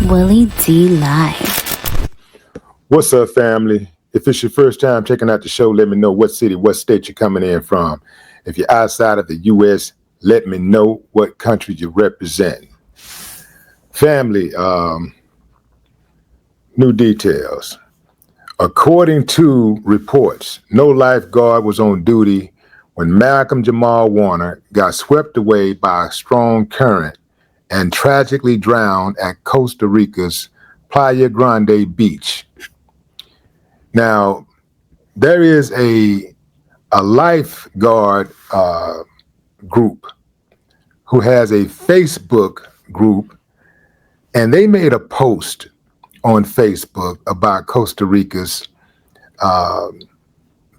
Willie D Live. What's up, family? If it's your first time checking out the show, let me know what city, what state you're coming in from. If you're outside of the U.S., let me know what country you represent. Family, new details. According to reports, no lifeguard was on duty when Malcolm-Jamal Warner got swept away by a strong current and tragically drowned at Costa Rica's Playa Grande Beach. Now, there is a lifeguard group who has a Facebook group, and they made a post on Facebook about Costa Rica's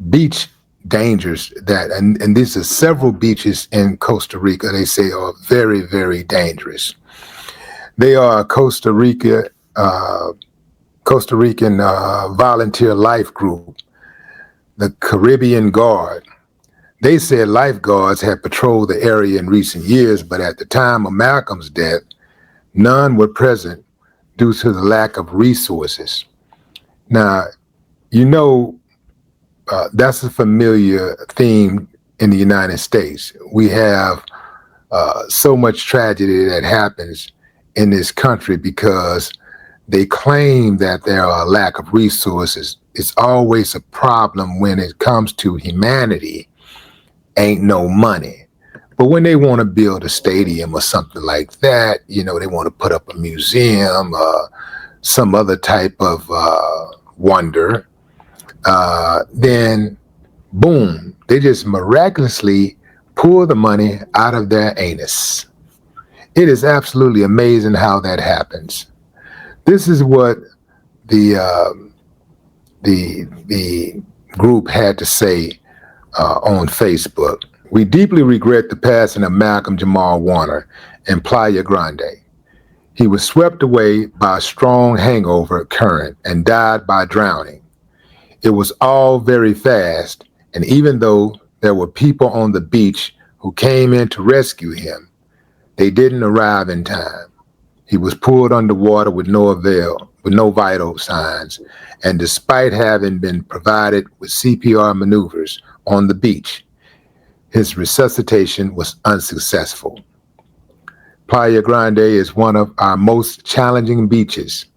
beach dangers and these are several beaches in Costa Rica they say are very, very dangerous. They are a Costa Rican volunteer life group, the Caribbean Guard. They said lifeguards had patrolled the area in recent years, but at the time of Malcolm's death, none were present due to the lack of resources. Now, that's a familiar theme in the United States. We have so much tragedy that happens in this country because they claim that there are a lack of resources. It's always a problem when it comes to humanity, ain't no money. But when they want to build a stadium or something like that, they want to put up a museum, some other type of wonder, then boom, they just miraculously pull the money out of their anus. It is absolutely amazing how that happens. This is what the group had to say on Facebook. We deeply regret the passing of Malcolm-Jamal Warner in Playa Grande. He was swept away by a strong hangover current and died by drowning. It was all very fast, and even though there were people on the beach who came in to rescue him, they didn't arrive in time. He was pulled underwater with no vital signs, and despite having been provided with CPR maneuvers on the beach, his resuscitation was unsuccessful. Playa Grande is one of our most challenging beaches.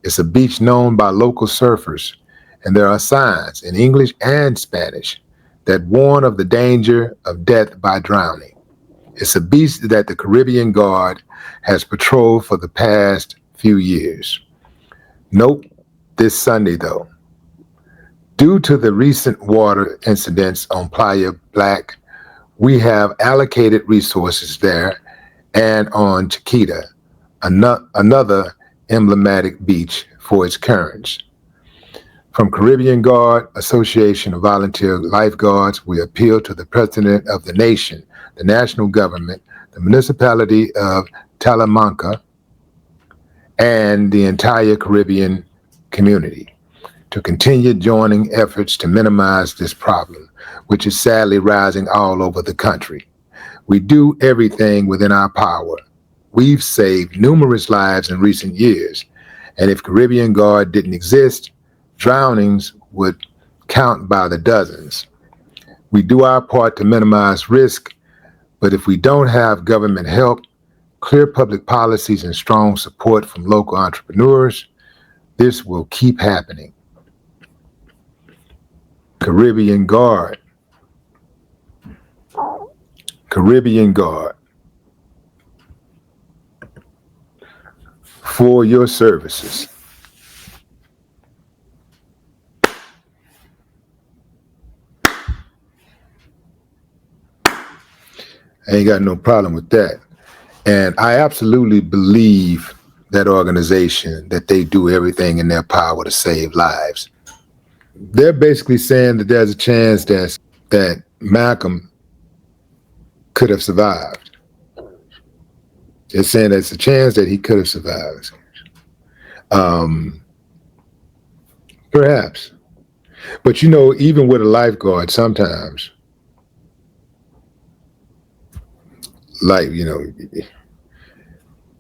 It's a beach known by local surfers, and there are signs in English and Spanish that warn of the danger of death by drowning. It's a beach that the Caribbean Guard has patrolled for the past few years. Nope, this Sunday though. Due to the recent water incidents on Playa Black, we have allocated resources there and on Chiquita, another emblematic beach for its currents. From Caribbean Guard Association of Volunteer Lifeguards, we appeal to the President of the nation, the national government, the municipality of Talamanca, and the entire Caribbean community to continue joining efforts to minimize this problem, which is sadly rising all over the country. We do everything within our power. We've saved numerous lives in recent years, and if Caribbean Guard didn't exist, drownings would count by the dozens. We do our part to minimize risk, but if we don't have government help, clear public policies, and strong support from local entrepreneurs, this will keep happening. Caribbean Guard. Caribbean Guard. For your services. I ain't got no problem with that. And I absolutely believe that organization, that they do everything in their power to save lives. They're basically saying that there's a chance that Malcolm could have survived. They're saying there's a chance that he could have survived. Perhaps. But even with a lifeguard, sometimes,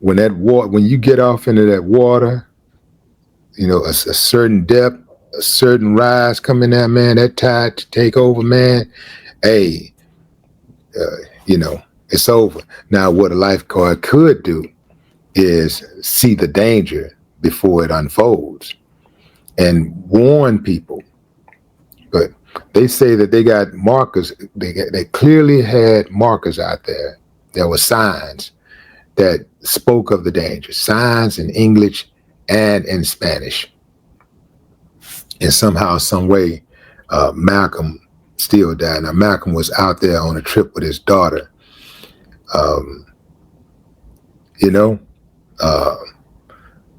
when you get off into that water, you know, a certain depth, a certain rise coming there, man, that tide to take over, man, hey, you know, it's over. Now, what a lifeguard could do is see the danger before it unfolds and warn people. But they say that they got markers. They clearly had markers out there. There were signs that spoke of the danger, signs in English and in Spanish. And somehow, some way, Malcolm still died. Now, Malcolm was out there on a trip with his daughter. You know,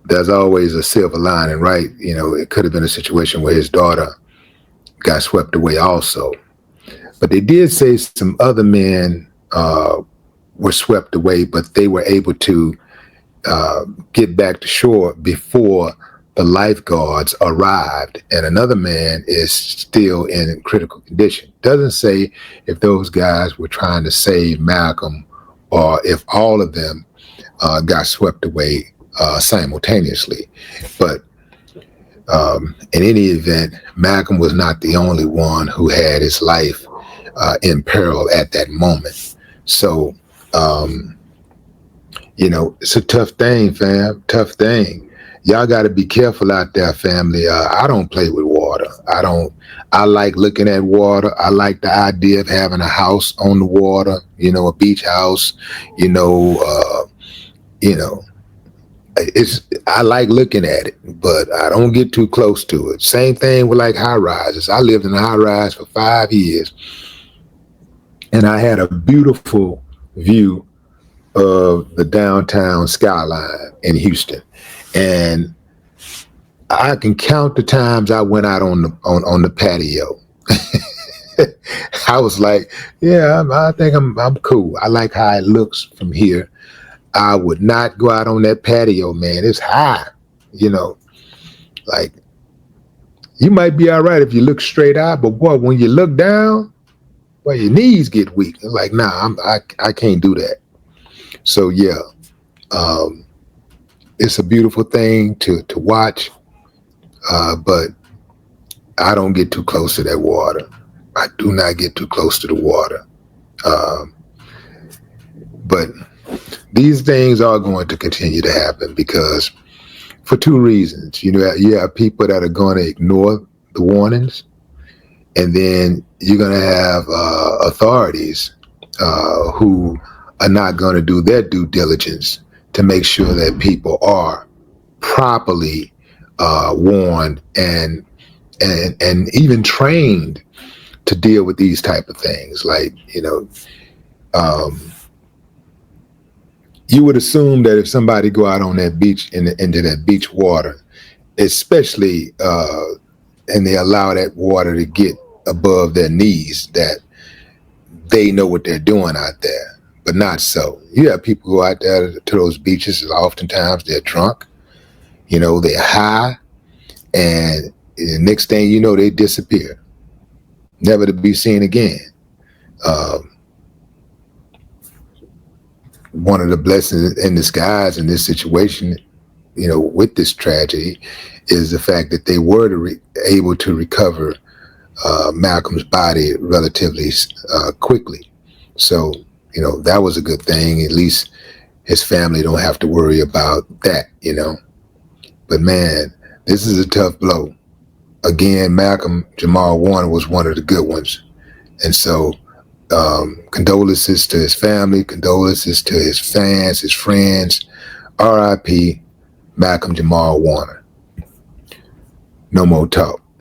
there's always a silver lining, right? You know, it could have been a situation where his daughter got swept away also. But they did say some other men were swept away, but they were able to get back to shore before the lifeguards arrived, and another man is still in critical condition. Doesn't say if those guys were trying to save Malcolm or if all of them got swept away simultaneously. But in any event, Malcolm was not the only one who had his life in peril at that moment. So, you know, it's a tough thing, fam, tough thing. Y'all got to be careful out there, family. I don't play with water. I like looking at water. I like the idea of having a house on the water, you know, a beach house, you know, I like looking at it, but I don't get too close to it. Same thing with like high rises. I lived in a high rise for 5 years, and I had a beautiful view of the downtown skyline in Houston. And I can count the times I went out on the patio. I was like, yeah, I think I'm cool. I like how it looks from here. I would not go out on that patio, man. It's high, you know. Like, you might be all right if you look straight out, but boy, when you look down, well, your knees get weak. It's like, nah, I can't do that. So yeah, it's a beautiful thing to watch, but I don't get too close to that water. I do not get too close to the water. But these things are going to continue to happen because for two reasons. You know, you have people that are going to ignore the warnings, and then you're going to have authorities who are not going to do their due diligence to make sure that people are properly warned and even trained to deal with these type of things. Like, you know, you would assume that if somebody go out on that beach into that beach water, especially, and they allow that water to get above their knees, that they know what they're doing out there. But not so. You have people go out there to those beaches, and oftentimes they're drunk, you know, they're high, and the next thing you know, they disappear, never to be seen again. One of the blessings in disguise in this situation, you know, with this tragedy, is the fact that they were able to recover Malcolm's body relatively quickly. So, you know, that was a good thing. At least his family don't have to worry about that, you know. But man, this is a tough blow. Again, Malcolm-Jamal Warner was one of the good ones. And so condolences to his family, condolences to his fans, his friends. R.I.P. Malcolm-Jamal Warner. No more talk.